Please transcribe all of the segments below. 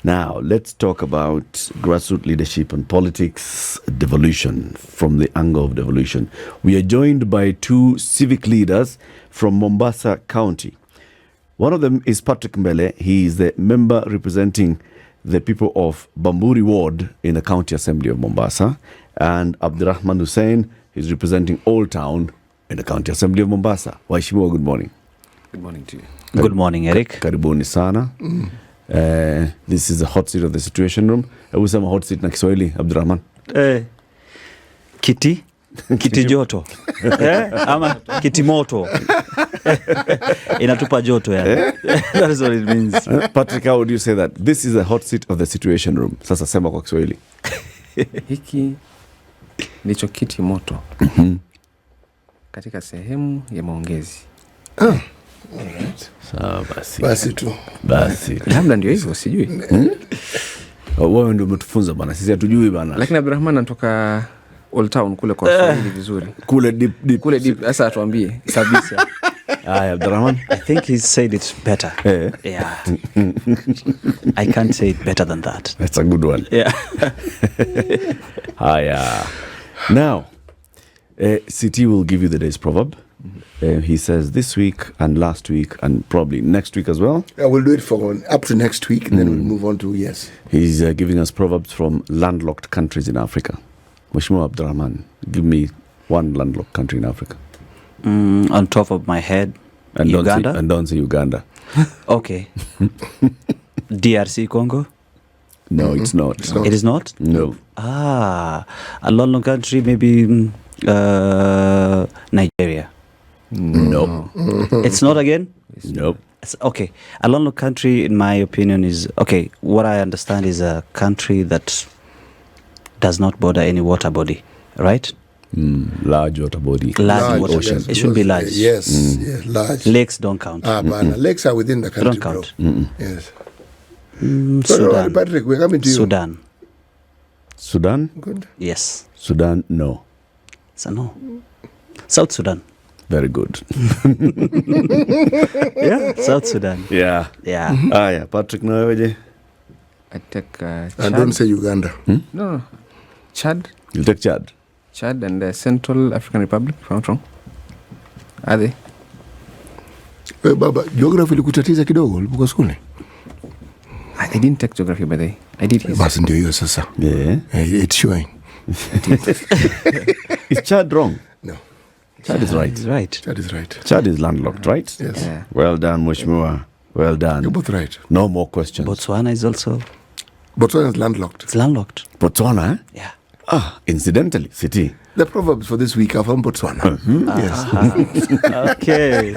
Now, let's talk about grassroots leadership and politics devolution, from the angle of devolution. We are joined by two civic leaders from Mombasa County. One of them is Patrick Mbelle. He is the member representing the people of Bamburi ward in the County Assembly of Mombasa. And Abdirahman Hussein is representing Oldtown in the County Assembly of Mombasa. Waheshimiwa, good morning. Good morning to you. Good morning, Eric. Karibuni sana. This is the hot seat of the situation room. Hebu sema hot seat na Kiswahili, Abdirahman. Kiti joto. Ama kiti moto. Inatupa joto yani. That is what it means. Patrick, how would you say that? This is the hot seat of the situation room. Sasa sema kwa Kiswahili. Hiki ndicho kiti moto katika sehemu ya maongezi. Alright. Sawa basi. Labda ndio hivyo, sijui. Wewe ndio umetufunza bana. Sisi hatujui bana. Lakini Abdirahman anatoka Oldtown kule kwa Swahili vizuri. Kule deep. Kule deep. Sasa atuambie kabisa. Abdirahman, I think he said it better. Yeah. I can't say it better than that. That's a good one. Yeah. Now, CT will give you the day's proverb. He says this week and last week and probably next week as well. I will do it for up to next week, and then we'll move on to, yes. He's giving us proverbs from landlocked countries in Africa. Mheshimiwa Abdirahman, give me one landlocked country in Africa. On top of my head, and Uganda. Don't say Uganda. Okay. DRC Congo? No, it's not. It is not? No. A London country, maybe Nigeria. No. It's not again? Nope. Okay. A London country, in my opinion, is... Okay, what I understand is a country that does not border any water body, right? Large water body. Large water. Ocean. It should be large. Yes, large. Lakes don't count. Lakes are within the country, Don't count. Yes. Sudan. Patrick, we're coming to you. Sudan? Good. Yes. Sudan, no. So no. South Sudan. Very good. Yeah, South Sudan. Yeah. Patrick, no, I take Chad. And don't say Uganda. No. Chad. You'll take Chad. Chad and the Central African Republic, if I'm not wrong. Are they? Baba, geography ilikutatiza kidogo ulipokuwa shule? I didn't take geography, by the way. I did history. Basi ndio hiyo sasa. Yeah. It's showing. Is Chad wrong? No. Chad is right. He's right. Chad is right. Chad is landlocked, right? Yes. Yeah. Well done, Mheshimiwa. Well done. You're both right. No more questions. Botswana is also... Botswana is landlocked. It's landlocked. Botswana, eh? Yeah. Incidentally, City. The proverbs for this week are from Botswana. Yes. Okay.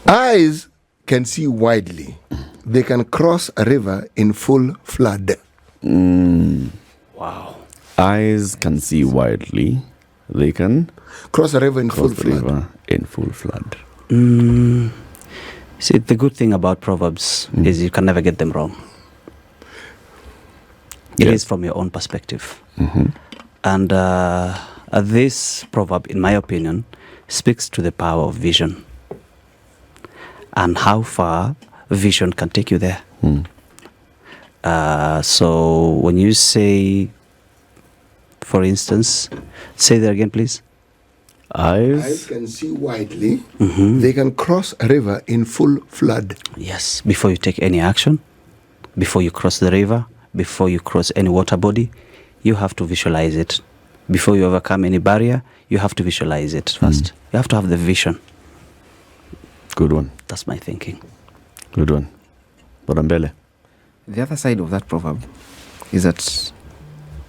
Eyes can see widely. They can cross a river in full flood. Wow. Eyes can see widely. They can Cross a river in cross full the flood. river in full flood. See, the good thing about Proverbs is you can never get them wrong. It is from your own perspective. And this proverb, in my opinion, speaks to the power of vision and how far vision can take you there. So when you say, for instance, say that again, please. Eyes can see widely. They can cross a river in full flood. Yes, before you take any action, before you cross the river, before you cross any water body, you have to visualize it. Before you overcome any barrier, you have to visualize it first. You have to have the vision. Good one. That's my thinking. Good one. Mbelle. The other side of that proverb is that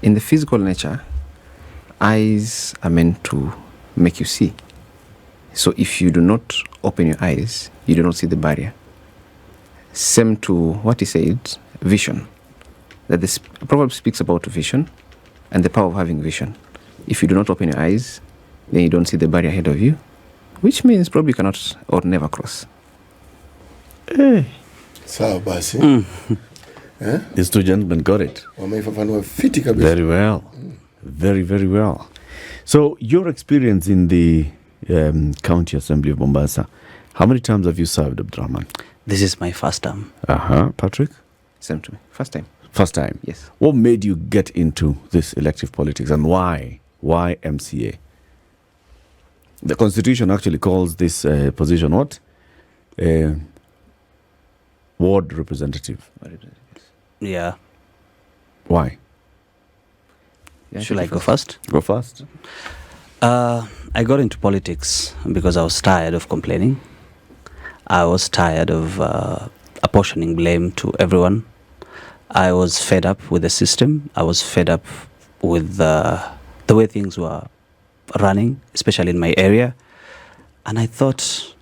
in the physical nature, eyes are meant to make you see. So if you do not open your eyes, you do not see the barrier. Same to what he said, vision. That this proverb speaks about vision and the power of having vision. If you do not open your eyes, then you don't see the barrier ahead of you, which means probably you cannot or never cross. Sawa basi. These two gentlemen got it. Wameifafanua fiti kabisa. Very well. Very, very well. So your experience in the County Assembly of Mombasa, how many times have you served, Abdirahman? This is my first term. Patrick? Same to me. First time. First time. Yes. What made you get into this elective politics, and why? Why MCA? The Constitution actually calls this position what? Ward representative. Yeah. Why? Yeah, Should I go first? Go first. I got into politics because I was tired of complaining. I was tired of apportioning blame to everyone. I was fed up with the system. I was fed up with the way things were running, especially in my area. And I thought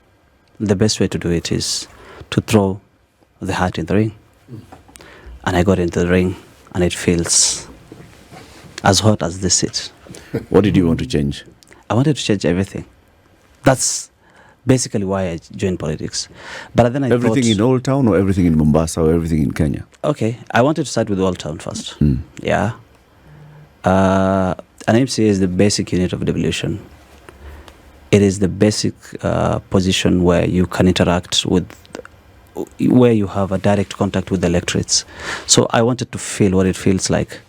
the best way to do it is to throw the hat in the ring. And I got into the ring, and it feels as hot as this seat. What did you want to change? I wanted to change everything. That's basically why I joined politics. But then I Everything thought, in Oldtown, or everything in Mombasa, or everything in Kenya? okay, I wanted to start with Oldtown first. Yeah. An MCA is the basic unit of devolution. It is the basic position where you can interact with, where you have a direct contact with the electorates. So I wanted to feel what it feels like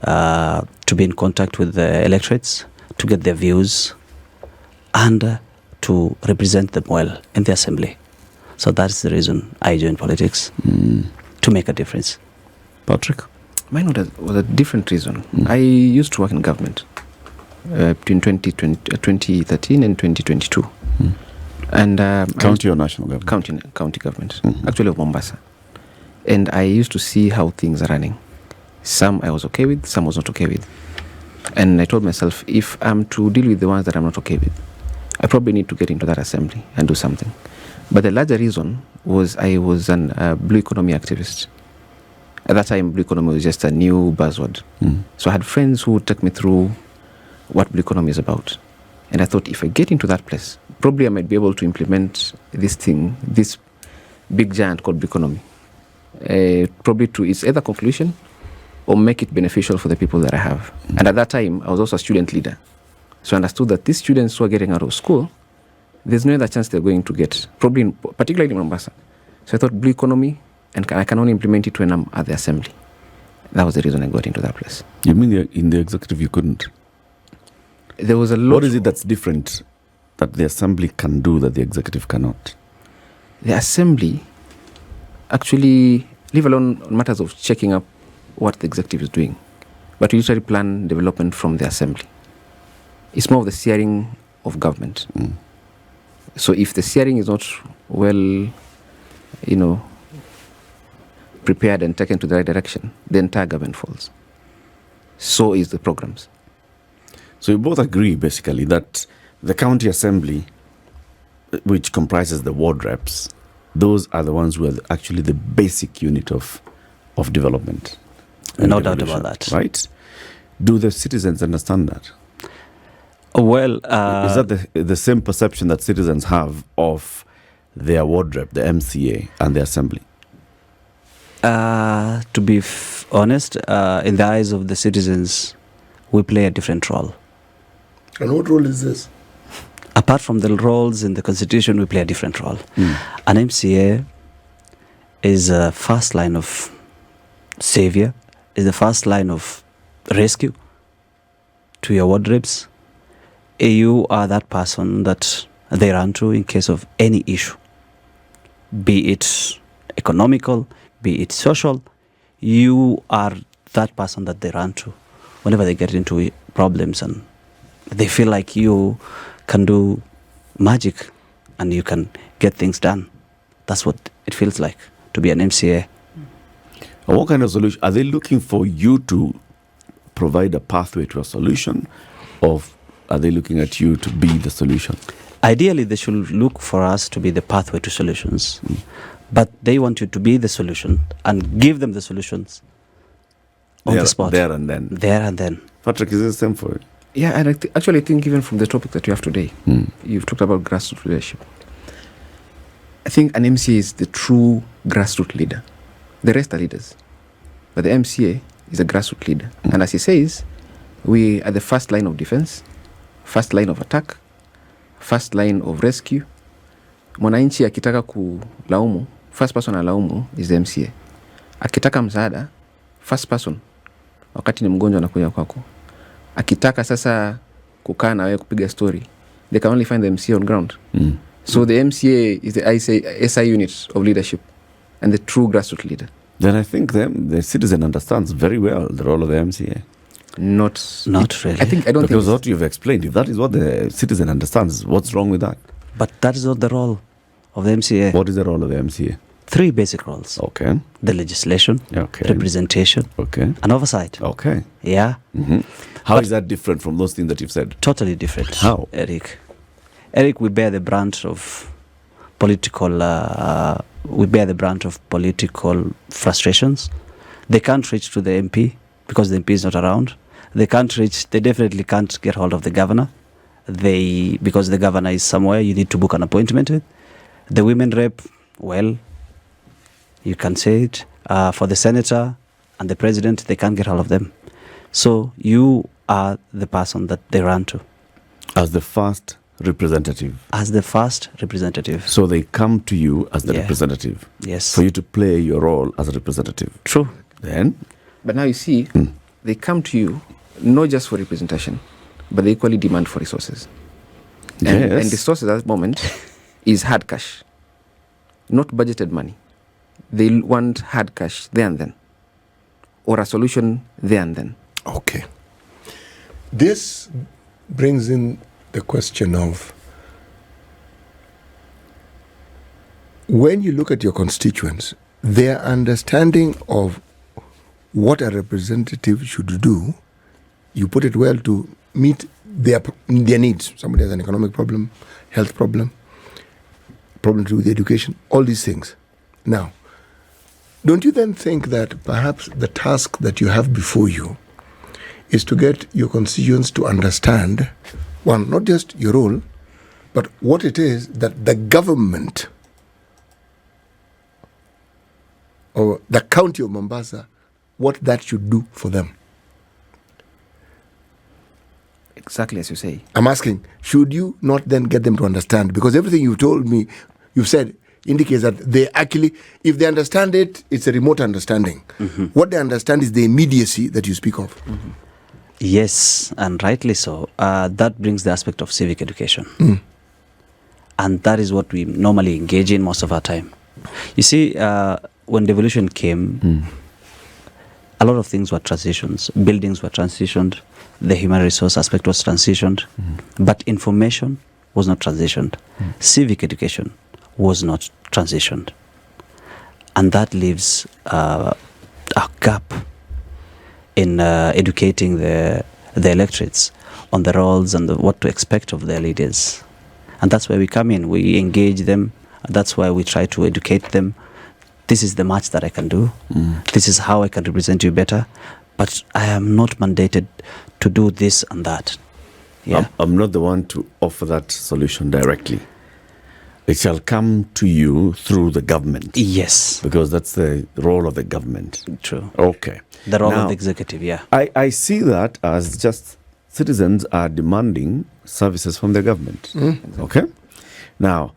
to be in contact with the electorates, to get their views, and to represent them well in the assembly. So that's the reason I joined politics, to make a difference. Patrick? Mine was a different reason. I used to work in government between 2013 and 2022. And County or national government? County government, actually of Mombasa. And I used to see how things are running. Some I was okay with, some was not okay with. And I told myself, if I'm to deal with the ones that I'm not okay with, I probably need to get into that assembly and do something. But the larger reason was I was a blue economy activist. At that time, blue economy was just a new buzzword. So I had friends who would take me through what blue economy is about. And I thought, if I get into that place, probably I might be able to implement this thing, this big giant called blue economy, probably to its either conclusion or make it beneficial for the people that I have. And at that time, I was also a student leader. So I understood that these students who are getting out of school, there's no other chance they're going to get, probably particularly in Mombasa. So I thought blue economy, and I can only implement it when I'm at the assembly. That was the reason I got into that place. You mean in the executive you couldn't? There was a lot. What is it that's different that the assembly can do that the executive cannot? The assembly actually, leave alone matters of checking up what the executive is doing, but we usually plan development from the assembly. It's more of the steering of government. So if the steering is not well, prepared and taken to the right direction, the entire government falls. So is the programs. So you both agree, basically, that the county assembly, which comprises the ward reps, those are the ones who are actually the basic unit of development. No doubt about that. Right? Do the citizens understand that? Well, is that the same perception that citizens have of their ward rep, the MCA, and the assembly? To be honest, in the eyes of the citizens, we play a different role. And what role is this? Apart from the roles in the Constitution, we play a different role. An MCA is a first line of savior, is the first line of rescue to your ward reps. You are that person that they run to in case of any issue, be it economical, be it social. You are that person that they run to whenever they get into problems and they feel like you can do magic and you can get things done. That's what it feels like to be an MCA. And what kind of solution? Are they looking for you to provide a pathway to a solution, or are they looking at you to be the solution? Ideally, they should look for us to be the pathway to solutions. But they want you to be the solution and give them the solutions on the spot. There and then. There and then. Patrick, is it the same for you? Yeah, and I think even from the topic that we have today, you've talked about grassroots leadership. I think an MCA is the true grassroots leader. The rest are leaders. But the MCA is a grassroots leader. And as he says, we are the first line of defense, first line of attack, first line of rescue. Mwananchi akitaka kulaumu first person alaumu is the MCA. Akitaka msaada, first person, wakati ni mgonjwa anakuja kwako. Akitaka sasa kukaa na wewe kupiga story, they can only find the MCA on ground. So the MCA is the SI unit of leadership and the true grassroots leader. Then I think the citizen understands very well the role of the MCA. Not really. I don't think because what you've explained, if that is what the citizen understands, what's wrong with that? But that is not the role of the MCA. What is the role of the MCA? 3 basic roles. Okay. The legislation, representation, and oversight. Okay. Yeah. How is that different from those things that you've said? Totally different. How? Eric, we bear the brunt of political frustrations. They can't reach to the MP because the MP is not around. They definitely can't get hold of the governor. Because the governor is somewhere, you need to book an appointment with. The women rep, well, you can say it. For the senator and the president, they can't get hold of them. So you are the person that they run to. As the first representative. So they come to you as the representative. Yes. For you to play your role as a representative. True. Then? But now you see, they come to you not just for representation, but they equally demand for resources. And the resources at that moment is hard cash, not budgeted money. They want hard cash there and then, or a solution there and then. Okay. This brings in the question of, when you look at your constituents, their understanding of what a representative should do, you put it well, to meet their needs. Somebody has an economic problem, health problem, problem to do with education, all these things. Now, don't you then think that perhaps the task that you have before you is to get your constituents to understand, one, not just your role, but what it is that the government or the county of Mombasa, what that should do for them? Exactly as you say. I'm asking, should you not then get them to understand? Because everything you've told me, you've said, indicates that they actually, if they understand it, it's a remote understanding. What they understand is the immediacy that you speak of. Yes, and rightly so. That brings the aspect of civic education. And that is what we normally engage in most of our time. You see, when devolution came, a lot of things were transitions. Buildings were transitioned. The human resource aspect was transitioned. But information was not transitioned. Civic education was not transitioned. And that leaves a gap in educating the electorates on the roles and what to expect of their leaders. And that's where we come in. We engage them. That's why we try to educate them. This is the much that I can do. This is how I can represent you better. But I am not mandated to do this and that. Yeah. I'm not the one to offer that solution directly. It shall come to you through the government. Yes. Because that's the role of the government. True. Okay. The role of the executive, yeah. I see that as just citizens are demanding services from the government. Okay? Now,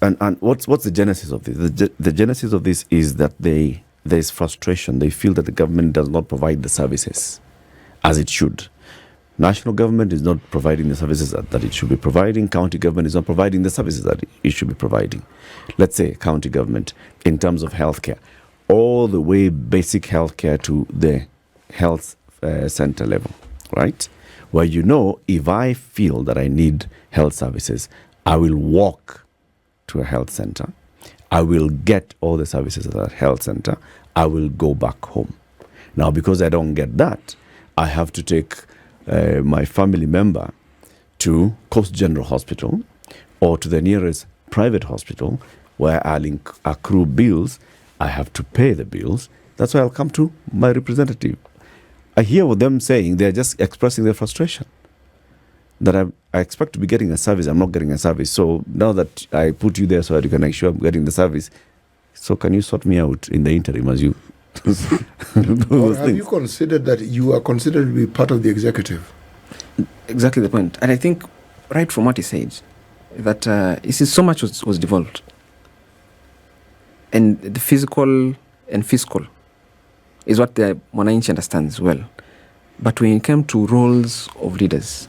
and what's the genesis of this? The genesis of this is that there is frustration. They feel that the government does not provide the services as it should. National government is not providing the services that it should be providing. County government is not providing the services that it should be providing. Let's say county government in terms of healthcare, all the way basic healthcare to the health center level, right? Where if I feel that I need health services, I will walk to a health center. I will get all the services at that health center. I will go back home. Now, because I don't get that, I have to take my family member to Coast General Hospital or to the nearest private hospital where I'll accrue bills. I have to pay the bills. That's why I'll come to my representative. I hear what them saying. They're just expressing their frustration that I expect to be getting a service. I'm not getting a service. So now that I put you there so that you can make sure I'm getting the service, so can you sort me out in the interim as you... Or have you considered that you are considered to be part of the executive? Exactly the point. And I think, right from what he said, that so much was devolved. And the physical and fiscal is what the Mwananchi understands well. But when it came to roles of leaders,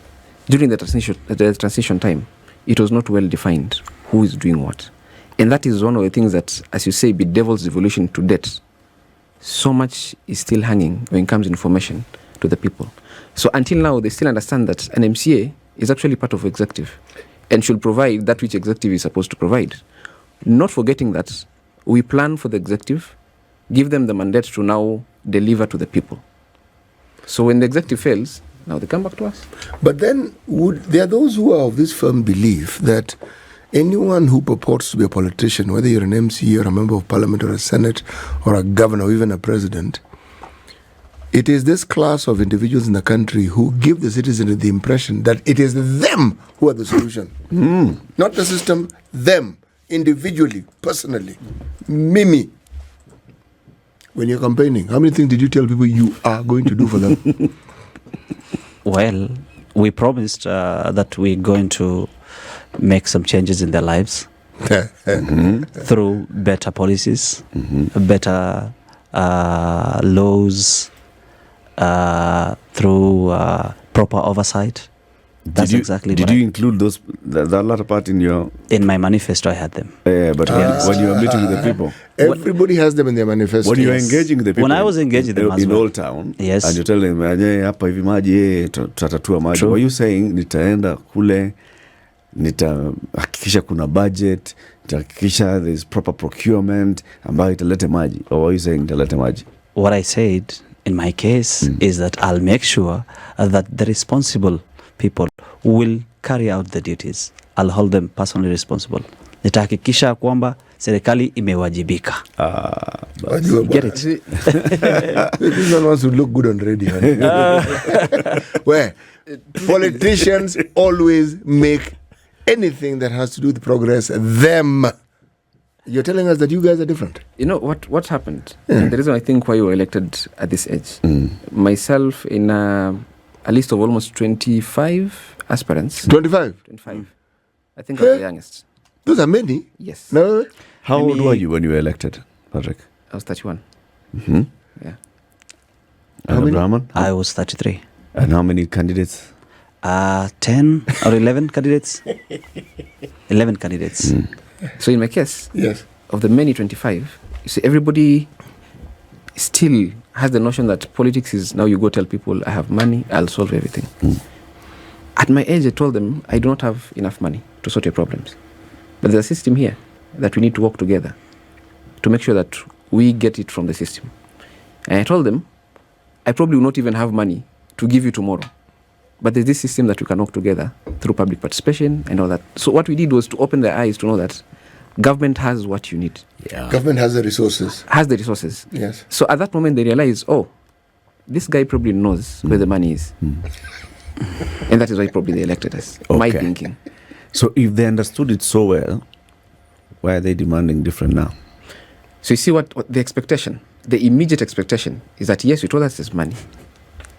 during the transition time, it was not well defined who is doing what. And that is one of the things that, as you say, bedevils devolution to debt. So much is still hanging when it comes to information to the people. So until now, they still understand that an MCA is actually part of executive and should provide that which executive is supposed to provide. Not forgetting that we plan for the executive, give them the mandate to now deliver to the people. So when the executive fails, now they come back to us. But then there are those who are of this firm belief that anyone who purports to be a politician, whether you're an MC or a member of parliament or a senate or a governor or even a president, it is this class of individuals in the country who give the citizen the impression that it is them who are the solution. Not the system, them, individually, personally. Mimi. When you're campaigning, how many things did you tell people you are going to do for them? Well, we promised that we're going to make some changes in their lives through better policies, better laws, through proper oversight. That's exactly. Did you include those that latter part in your? In my manifesto, I had them. But when you were meeting with the people, everybody has them in their manifesto. When you were engaging with the people, when I was engaging them in well. Oldtown, yes, and you tell them, hapa hivi maji, tutatua maji. Were you saying nitaenda kule, nitahakikisha kuna budget, nitahakikisha there's proper procurement ambayo italete maji, or were you saying italete maji? What I said in my case is that I'll make sure that the responsible people will carry out the duties. I'll hold them personally responsible. Nitahakikisha kwamba serikali imewajibika. Get it? This one wants to look good on radio. Where politicians always make anything that has to do with progress them. You're telling us that you guys are different. You know what happened? The reason I think why you were elected at this age. Myself in a list of almost 25 aspirants. 25? 25. I think I was the youngest. Those are many. Yes. No. How old were you when you were elected, Patrick? I was 31. Mm-hmm. Yeah. And Abdirahman? I was 33. And how many candidates? 10 or 11 candidates. 11 candidates. So in my case, yes, of the many 25, you see, everybody still has the notion that politics is now you go tell people, I have money, I'll solve everything. At my age, I told them, I do not have enough money to sort your problems. But there's a system here that we need to work together to make sure that we get it from the system. And I told them, I probably will not even have money to give you tomorrow. But there's this system that we can work together through public participation and all that. So what we did was to open their eyes to know that government has what you need. Yeah. Government has the resources. Has the resources. Yes. So at that moment they realize, oh, this guy probably knows where the money is. And that is why probably they elected us. Okay. My thinking. So if they understood it so well, why are they demanding different now? So you see what the expectation, the immediate expectation is that yes, you told us there's money.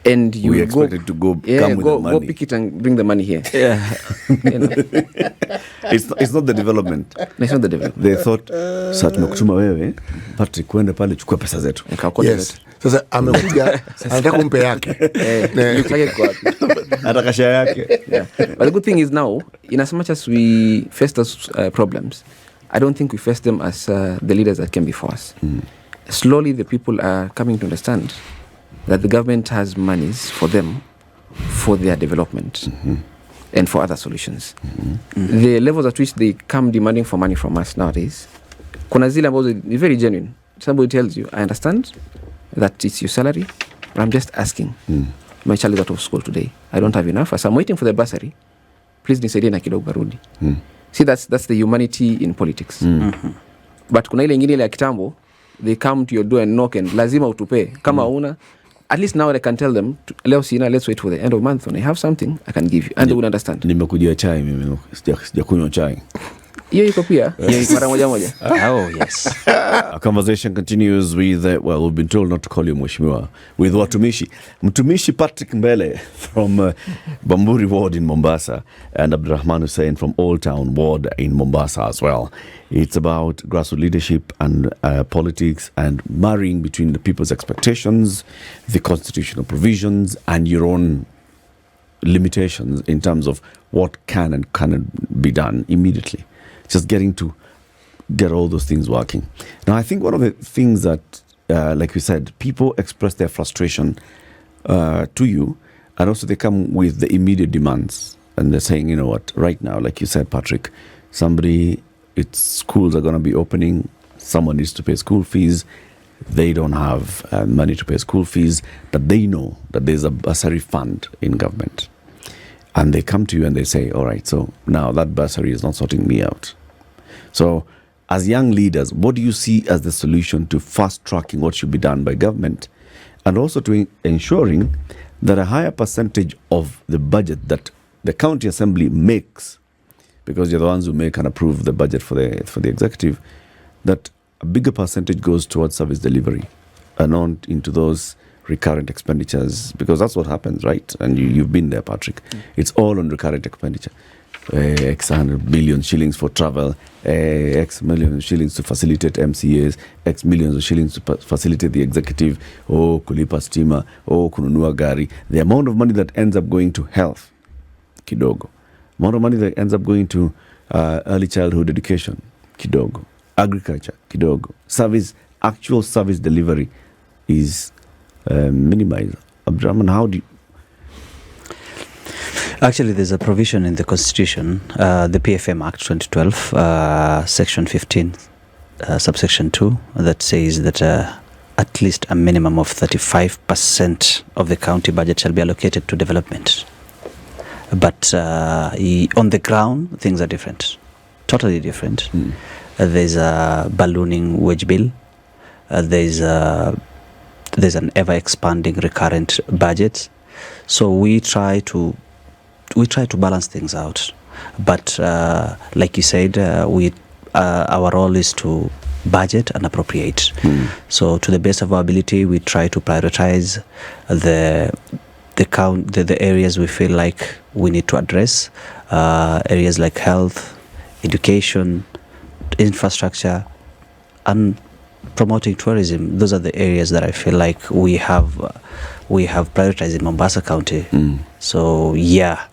And you we go, expected to go come with the money. Go pick it and bring the money here. Yeah. You know? It's not the development. No, it's not the development. They thought, sasa tumekutuma wewe, Patrick, kwende pale chukua pesa zetu. Yes. Sasa amekuja anataka kumpe yake. Atakasha yake. Yeah. But the good thing is now, in as much as we face those problems, I don't think we face them as the leaders that came before us. Slowly the people are coming to understand that the government has monies for them for their development and for other solutions. The levels at which they come demanding for money from us nowadays, kuna zile ambazo is very genuine. Somebody tells you, I understand that it's your salary, but I'm just asking. My child is out of school today. I don't have enough. As I'm waiting for the bursary, please nisaidie na kidogo barudi. See, that's the humanity in politics. But kuna ile ingine ile ya kitambo, they come to your door and knock and lazima utupe. Kama una, at least now I can tell them, leo sina, let's wait for the end of the month. When I have something, I can give you. And they would understand. Nimekujia chai mimi, sijakunywa chai. Hiyo iko pia mara moja moja. Oh, yes. Our conversation continues with, well, we've been told not to call you Mheshimiwa, with Watumishi. Mtumishi Patrick Mbelle from Bamburi ward in Mombasa, and Abdirahman Hussein from Oldtown ward in Mombasa as well. It's about grassroots leadership and politics, and marrying between the people's expectations, the constitutional provisions, and your own limitations in terms of what can and cannot be done immediately. Just getting to get all those things working. Now, I think one of the things that, like we said, people express their frustration to you, and also they come with the immediate demands. And they're saying, you know what, right now, like you said, Patrick, schools are going to be opening, someone needs to pay school fees, they don't have money to pay school fees, but they know that there's a bursary fund in government. And they come to you and they say, all right, so now that bursary is not sorting me out. So as young leaders, what do you see as the solution to fast-tracking what should be done by government, and also to ensuring that a higher percentage of the budget that the county assembly makes, because you're the ones who make and approve the budget for the executive, that a bigger percentage goes towards service delivery and not into those recurrent expenditures, because that's what happens, right? And you've been there, Patrick. It's all on recurrent expenditure. X 100 billion shillings for travel, X million shillings to facilitate MCAs, X millions of shillings to facilitate the executive, kulipa stima, kununua gari. The amount of money that ends up going to health, kidogo. Amount of money that ends up going to early childhood education, kidogo. Agriculture, kidogo. Actual service delivery is minimized. Abdirahman, how do you... Actually, there's a provision in the Constitution, the PFM Act 2012, Section 15, subsection 2, that says that at least a minimum of 35% of the county budget shall be allocated to development. But on the ground, things are different, totally different. There's a ballooning wage bill. There's an ever-expanding recurrent budget. So we try to balance things out, but like you said, our role is to budget and appropriate. So to the best of our ability, we try to prioritize the areas we feel like we need to address, areas like health, education, infrastructure, and promoting tourism. Those are the areas that I feel like we have prioritized in Mombasa County. So yeah,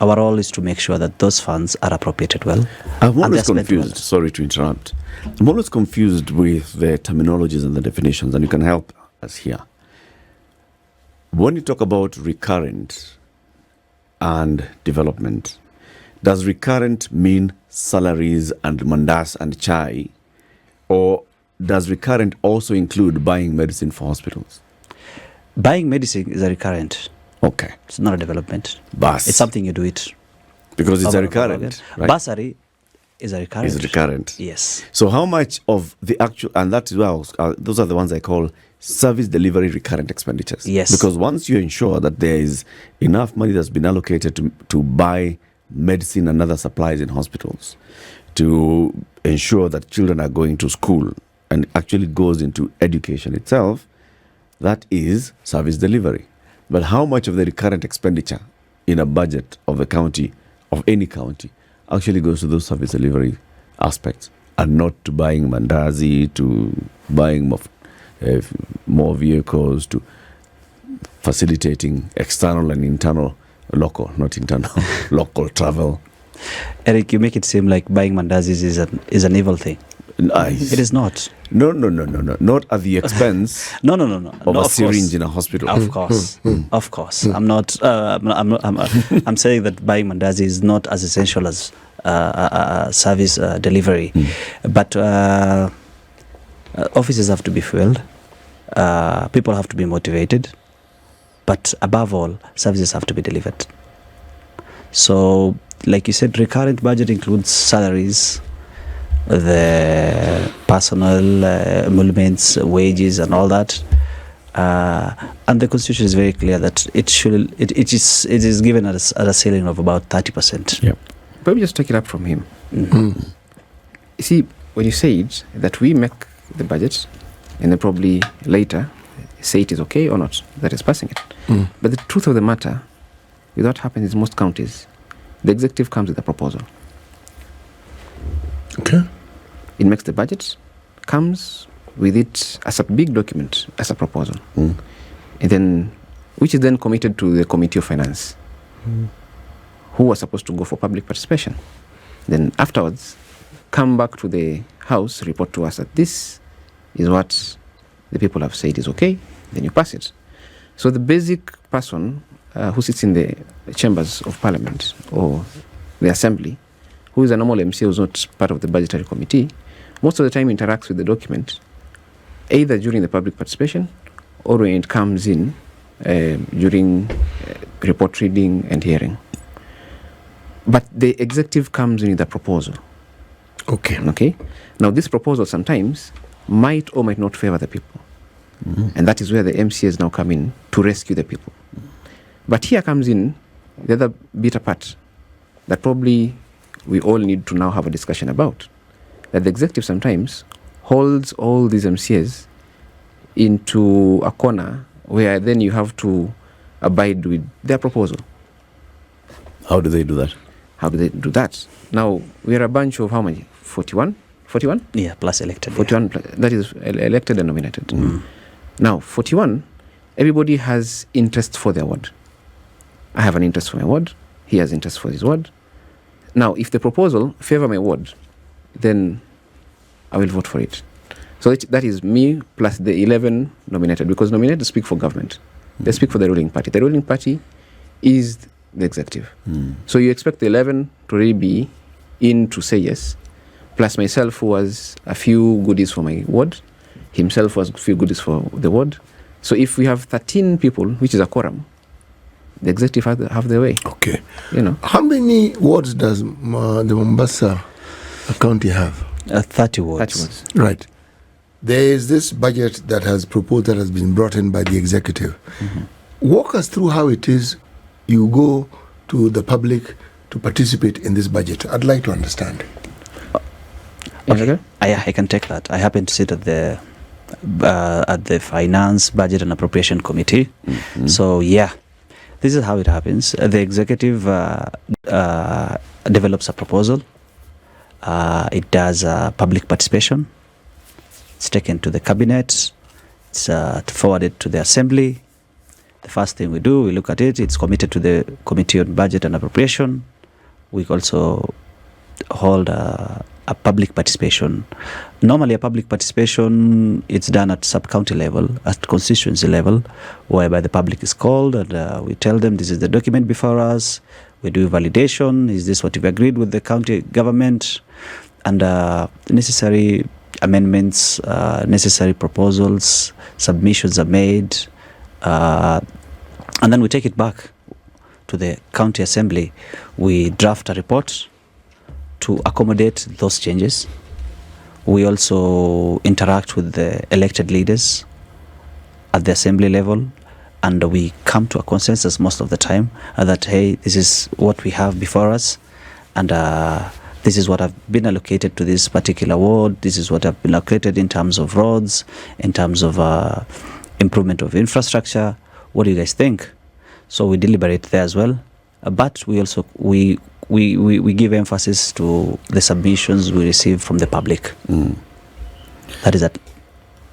our role is to make sure that those funds are appropriated well. I'm always confused. Well. Sorry to interrupt. I'm always confused with the terminologies and the definitions, and you can help us here. When you talk about recurrent and development, does recurrent mean salaries and mandas and chai, or does recurrent also include buying medicine for hospitals? Buying medicine is a recurrent. Okay. It's not a development. It's something you do it. Because it's a recurrent, right? Bursary is a recurrent. It's recurrent. Yes. So how much of the actual, and that is well, those are the ones I call service delivery recurrent expenditures. Yes. Because once you ensure that there is enough money that's been allocated to buy medicine and other supplies in hospitals, to ensure that children are going to school and actually goes into education itself, that is service delivery. But how much of the recurrent expenditure in a budget of a county, of any county, actually goes to those service delivery aspects, and not to buying mandazi, to buying more vehicles, to facilitating external and internal, local travel? Eric, you make it seem like buying mandazis is an evil thing. Nice. It is not. No. Not at the expense. No. Of a syringe in a hospital. Of course. I'm not. I'm saying that buying mandazi is not as essential as service delivery, but offices have to be filled. People have to be motivated, but above all, services have to be delivered. So, like you said, recurrent budget includes salaries, the personal emoluments, wages, and all that. And the Constitution is very clear that it is given at a ceiling of about 30%. Yep. Maybe just take it up from him. You see, when you said that we make the budget and then probably later say it is okay or not, that is passing it. But the truth of the matter, with what happens in most counties, the executive comes with a proposal. Okay. It makes the budget, comes with it as a big document, as a proposal. And then, which is then committed to the Committee of Finance, who are supposed to go for public participation. Then afterwards, come back to the House, report to us that this is what the people have said is okay, then you pass it. So the basic person who sits in the chambers of Parliament or the Assembly, who is a normal MC who's not part of the budgetary committee, most of the time interacts with the document, either during the public participation or when it comes in during report reading and hearing. But the executive comes in with a proposal. Okay. Now, this proposal sometimes might or might not favor the people. And that is where the MCAs now come in to rescue the people. But here comes in the other bitter part that probably we all need to now have a discussion about. That the executive sometimes holds all these MCAs into a corner where then you have to abide with their proposal. How do they do that? How do they do that? Now, we are a bunch of how many? 41? 41? Yeah, plus elected. 41, that is elected and nominated. Now, 41, everybody has interest for their ward. I have an interest for my ward. He has interest for his ward. Now, if the proposal favor my ward, then I will vote for it. So that is me plus the 11 nominated, because nominated speak for government. They speak for the ruling party. The ruling party is the executive. So you expect the 11 to really be in to say yes, plus myself who has a few goodies for my ward, himself who has a few goodies for the ward. So if we have 13 people, which is a quorum, the executive have their way. Okay. You know. How many wards does the Mombasa county have? 30 wards. 30 wards. Right. There is this budget that has proposed, that has been brought in by the executive. Walk us through how it is you go to the public to participate in this budget. I'd like to understand. Okay. I can take that. I happen to sit at the Finance, Budget and Appropriation Committee. So yeah, this is how it happens. The executive develops a proposal. It does public participation. It's taken to the cabinet. It's forwarded to the assembly. The first thing we do, we look at it. It's committed to the Committee on Budget and Appropriation. We also hold a public participation. Normally, a public participation, it's done at sub-county level, at constituency level, whereby the public is called and we tell them this is the document before us. We do validation. Is this what you've agreed with the county government? And necessary amendments, necessary proposals, submissions are made. And then we take it back to the county assembly. We draft a report to accommodate those changes. We also interact with the elected leaders at the assembly level, and we come to a consensus most of the time that, hey, this is what we have before us, and this is what have been allocated to this particular ward. This is what have been allocated in terms of roads, in terms of improvement of infrastructure. What do you guys think? So we deliberate there as well, but we also we give emphasis to the submissions we receive from the public. That is that.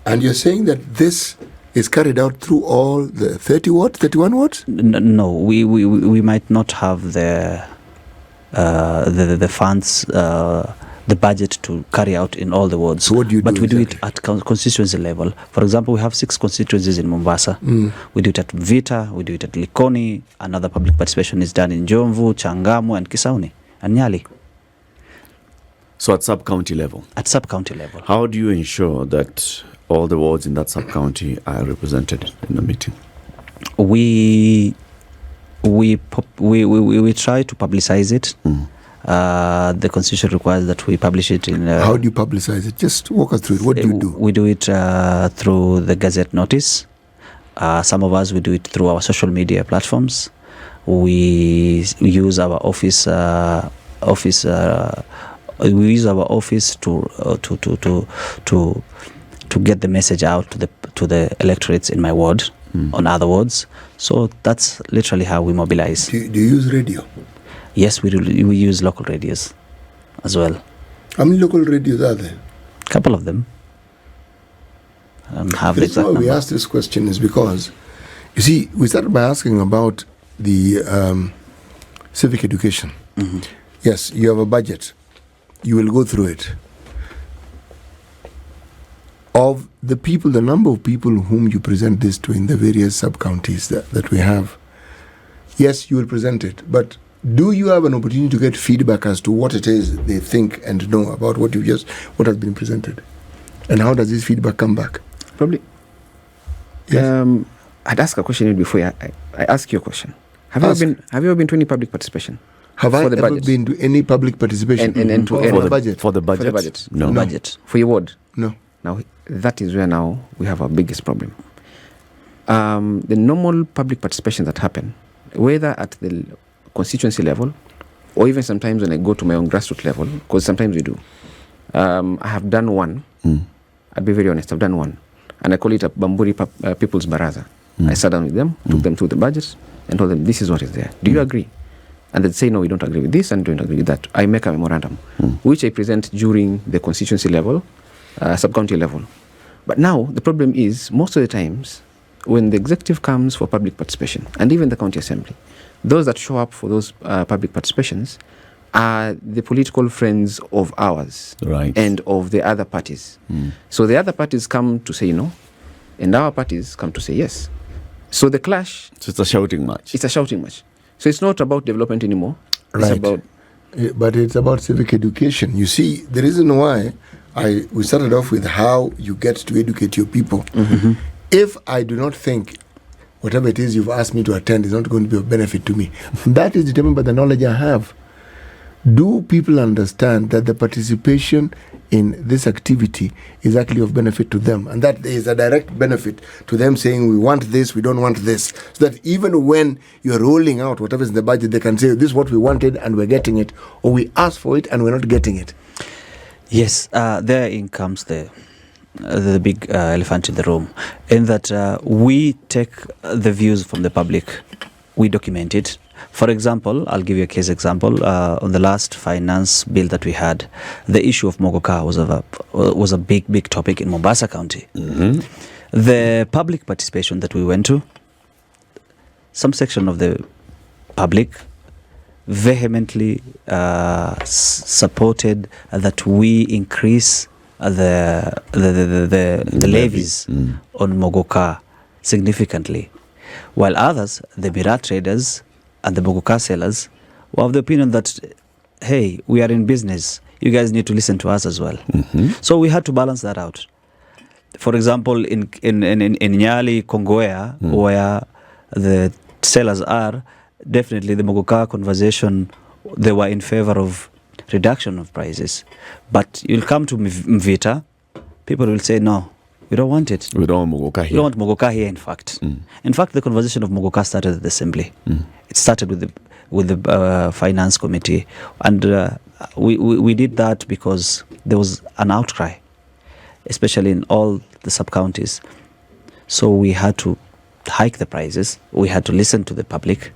And you're saying that this is carried out through all the 30 wards, 31 wards? No, we might not have the funds, the budget to carry out in all the wards. So what do you do? But we exactly? do it at constituency level. For example, we have 6 constituencies in Mombasa. We do it at Vita, we do it at Likoni. Another public participation is done in Jomvu, Changamu, and Kisauni, and Nyali. So at sub-county level? At sub-county level. How do you ensure that all the wards in that sub-county are represented in the meeting? We try to publicize it. The constitution requires that we publish it in... How do you publicize it? Just walk us through it. What do you do? We do it through the Gazette notice. Some of us, we do it through our social media platforms. We use our office We use our office to get the message out to the electorates in my ward, on other wards. So that's literally how we mobilize. Do you use radio? Yes, we use local radios as well. How many local radios are there? Couple of them. I don't have the That's exact why we number. asked this question is because, you see, we started by asking about the civic education. Yes, you have a budget. You will go through it. Of the people, the number of people whom you present this to in the various sub-counties that we have, yes, you will present it. But do you have an opportunity to get feedback as to what it is they think and know about what what has been presented? And how does this feedback come back? Probably. Yes. I'd ask a question before I ask you a question. Have Ask. you ever been to any public participation? Have I for the ever budget? been to any public participation And to for any- the budget? For the budget? For the budget. No. The budget. For your ward? No. Now, that is where now we have our biggest problem. The normal public participation that happen, whether at the constituency level, or even sometimes when I go to my own grassroots level, because sometimes we do. I have done one. I'll be very honest, I've done one. And I call it a Bamburi People's Baraza. I sat down with them, took them through the budget, and told them, this is what is there. Do you agree? And they'd say, no, we don't agree with this and don't agree with that. I make a memorandum, which I present during the constituency level, sub-county level. But now, the problem is, most of the times, when the executive comes for public participation, and even the county assembly, those that show up for those public participations are the political friends of ours, Right. and of the other parties. So the other parties come to say no, and our parties come to say yes. So the clash, So it's a shouting match. it's a shouting match. So it's not about development anymore. It's Right. about But it's about civic education. You see, the reason why we started off with how you get to educate your people. If I do not think whatever it is you've asked me to attend is not going to be of benefit to me, that is determined by the knowledge I have. Do people understand that the participation in this activity is actually of benefit to them, and that there is a direct benefit to them saying we want this, we don't want this, so that even when you're rolling out whatever is in the budget, they can say this is what we wanted and we're getting it, or we asked for it and we're not getting it. Yes, therein comes the big elephant in the room, in that we take the views from the public, we document it. For example, I'll give you a case example. On the last finance bill that we had, the issue of Mogoka was a big topic in Mombasa County. The public participation that we went to, some section of the public vehemently supported that we increase the levies on Mogoka significantly, while others, the Miraa traders and the Mogoka sellers, were of the opinion that, hey, we are in business, you guys need to listen to us as well. So we had to balance that out. For example, in Nyali, Kongowea, where the sellers are, definitely the Mogoka conversation, they were in favor of reduction of prices. But you'll come to Mvita, people will say, no, we don't want it. We don't want Mogoka We here. don't want Mogoka here, in fact. In fact, the conversation of Mogoka started at the assembly. It started with the finance committee. And we did that because there was an outcry, especially in all the sub-counties. So we had to hike the prices. We had to listen to the public.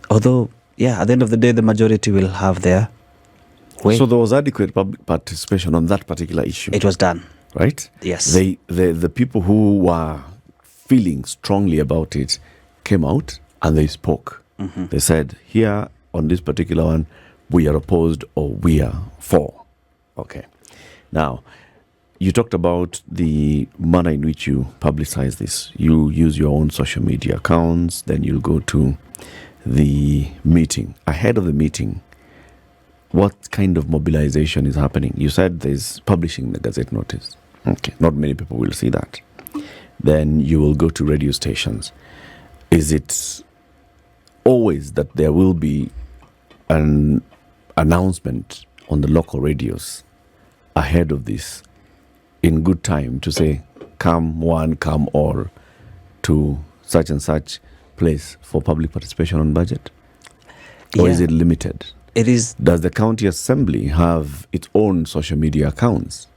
Although, yeah, at the end of the day, the majority will have their way. So there was adequate public participation on that particular issue. It was done. Right? Yes. The people who were feeling strongly about it came out and they spoke. They said, here on this particular one, we are opposed or we are for. Okay. Now, you talked about the manner in which you publicize this. You use your own social media accounts, then you'll go to the meeting. Ahead of the meeting, what kind of mobilization is happening? You said there's publishing the Gazette notice. Okay, not many people will see that. Then you will go to radio stations. Is it always that there will be an announcement on the local radios ahead of this in good time to say, come one, come all to such and such place for public participation on budget? Or is Yeah. it limited? It is. Does the county assembly have its own social media accounts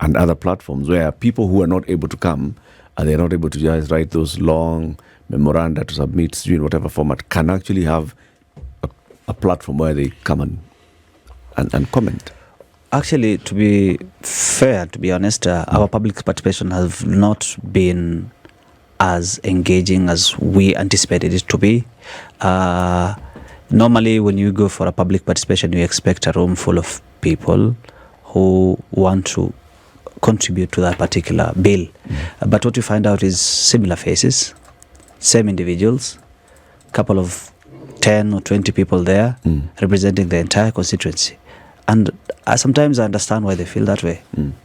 and other platforms where people who are not able to come and they're not able to just write those long memoranda to submit in whatever format can actually have a platform where they come and comment? Actually, to be fair, to be honest, our public participation has not been as engaging as we anticipated it to be. Normally, when you go for a public participation, you expect a room full of people who want to contribute to that particular bill. But what you find out is similar faces, same individuals, couple of 10 or 20 people there representing the entire constituency. And sometimes I understand why they feel that way.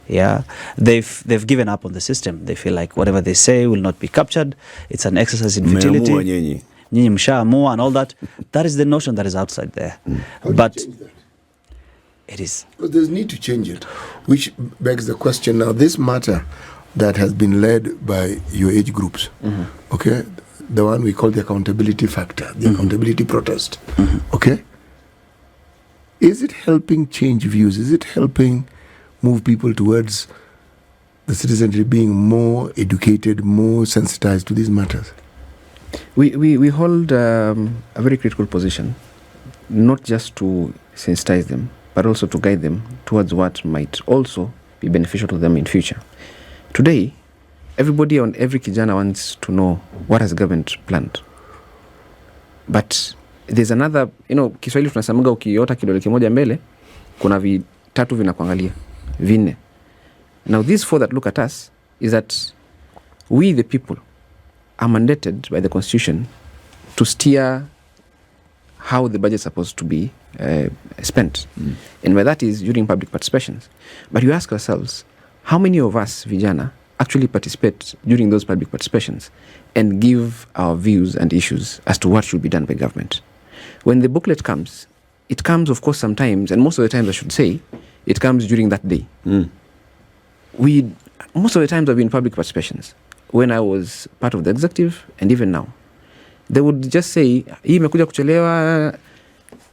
Yeah, they've given up on the system. They feel like whatever they say will not be captured. It's an exercise in futility. Nyinyi mshaamua and all that. That is the notion that is outside there. But it is. But there's need to change it, which begs the question now. This matter that has been led by your age groups, okay, the one we call the accountability factor, the accountability protest, okay. Is it helping change views? Is it helping move people towards the citizenry being more educated, more sensitized to these matters? We hold a very critical position, not just to sensitize them, but also to guide them towards what might also be beneficial to them in future. Today, everybody on every kijana wants to know what has government planned. But there's another, Kiswahili tunasemaga ukiota kidole kimoja mbele, kuna vitatu vinakuangalia, vinne. Now these four that look at us is that we the people are mandated by the constitution to steer how the budget is supposed to be spent. And by that is during public participations. But you ask ourselves, how many of us, vijana, actually participate during those public participations and give our views and issues as to what should be done by government? When the booklet comes, it comes, of course, sometimes, and most of the times I should say, it comes during that day. Most of the times I've been in public participations, when I was part of the executive, and even now, they would just say, hii imekuja kuchelewa,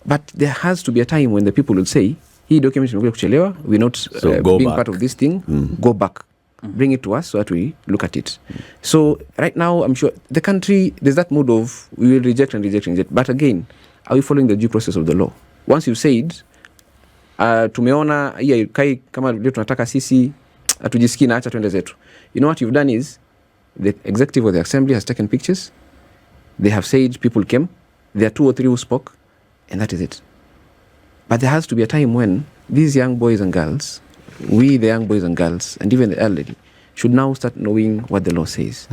but there has to be a time when the people would say, hii document imekuja kuchelewa, we're not being part of this thing, go back. Bring it to us so that we look at it. So right now, I'm sure the country, there's that mood of we will reject and reject and reject. But again, are we following the due process of the law? Once you've said, tumeona, kai kama leo tunataka sisi, atujisikii na acha tuende zetu. You know what you've done is, the executive of the assembly has taken pictures. They have said people came. There are 2 or 3 who spoke, and that is it. But there has to be a time when these young boys and girls, we the young boys and girls, and even the elderly, should now start knowing what the law says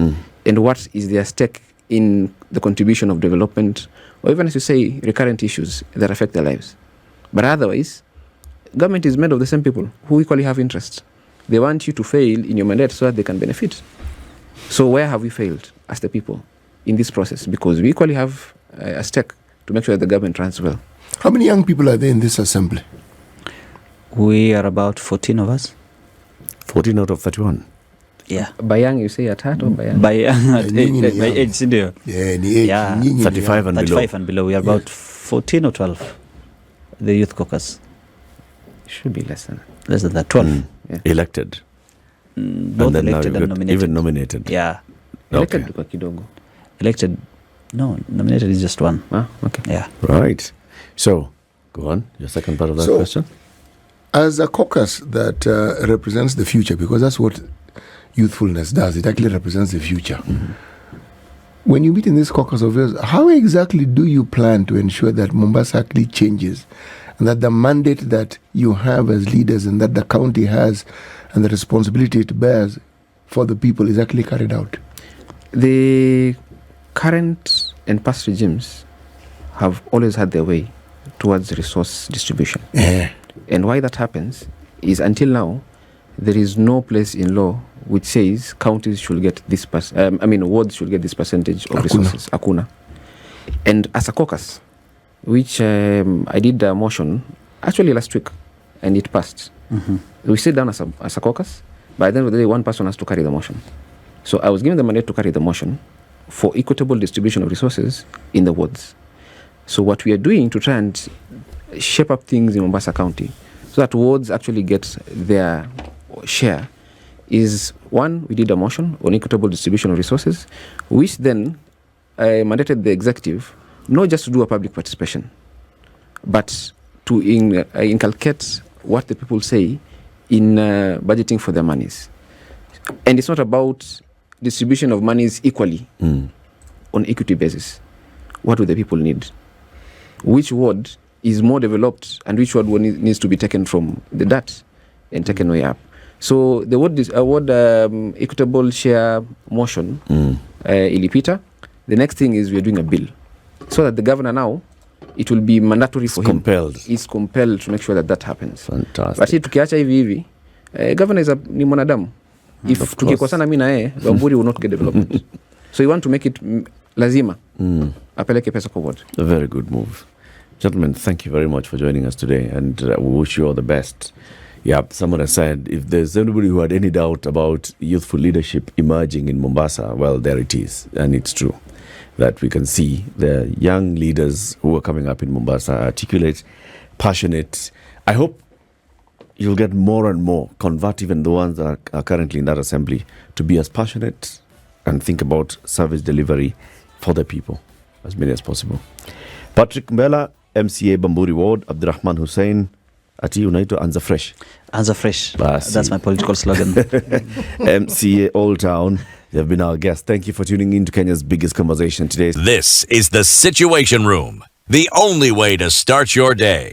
and what is their stake in the contribution of development, or even, as you say, recurrent issues that affect their lives. But otherwise, government is made of the same people who equally have interests. They want you to fail in your mandate so that they can benefit. So where have we failed as the people in this process? Because we equally have a stake to make sure that the government runs well. How many young people are there in this assembly? We are about 14 of us. 14 out of 31. Yeah. By young, you say at heart or by young? By age, sindio? Yeah, 35 and 35 and below. We are about 14 or 12. The youth caucus. Should be less than that. 12. Yeah. Elected. Both elected and nominated. Even nominated. Yeah. Elected kwa kidogo. Elected. No, nominated is just one. Okay. Yeah. Right. So, go on. Your second part of that question. As a caucus that represents the future, because that's what youthfulness does, it actually represents the future. When you meet in this caucus of yours, how exactly do you plan to ensure that Mombasa actually changes and that the mandate that you have as leaders and that the county has and the responsibility it bears for the people is actually carried out? The current and past regimes have always had their way towards resource distribution. Yeah. And why that happens is, until now, there is no place in law which says counties should get this wards should get this percentage of resources. Akuna. And as a caucus, which I did a motion actually last week, and it passed. We sit down as a caucus. By the end of the day, one person has to carry the motion. So I was given the mandate to carry the motion for equitable distribution of resources in the wards. So what we are doing to try and shape up things in Mombasa County so that wards actually get their share is, one, we did a motion on equitable distribution of resources, which then mandated the executive not just to do a public participation, but to inculcate what the people say in budgeting for their monies. And it's not about distribution of monies equally on equity basis. What do the people need? Which ward is more developed and which ward needs to be taken from the dirt and taken way up? So the ward equitable share motion, ilipita. The next thing is we are doing a bill so that the governor now, it will be mandatory for him. It's compelled to make sure that happens. Fantastic. But tukiacha hivi governor ni mwanadamu. If tukikosana mimi na yeye, Bamburi will not get development. So you want to make it lazima apeleke pesa kwa ward. A very good move. Gentlemen, thank you very much for joining us today, and we wish you all the best. Yeah, someone has said, if there's anybody who had any doubt about youthful leadership emerging in Mombasa, well, there it is. And it's true that we can see the young leaders who are coming up in Mombasa, articulate, passionate. I hope you'll get more and more, convert even the ones that are currently in that assembly to be as passionate and think about service delivery for the people, as many as possible. Patrick Mbelle, MCA Bamburi Ward, Abdirahman Hussein, ati unaitwa Anza Fresh. Anza Fresh. Basi. That's my political slogan. MCA Oldtown, they've been our guests. Thank you for tuning in to Kenya's biggest conversation today. This is the Situation Room, the only way to start your day.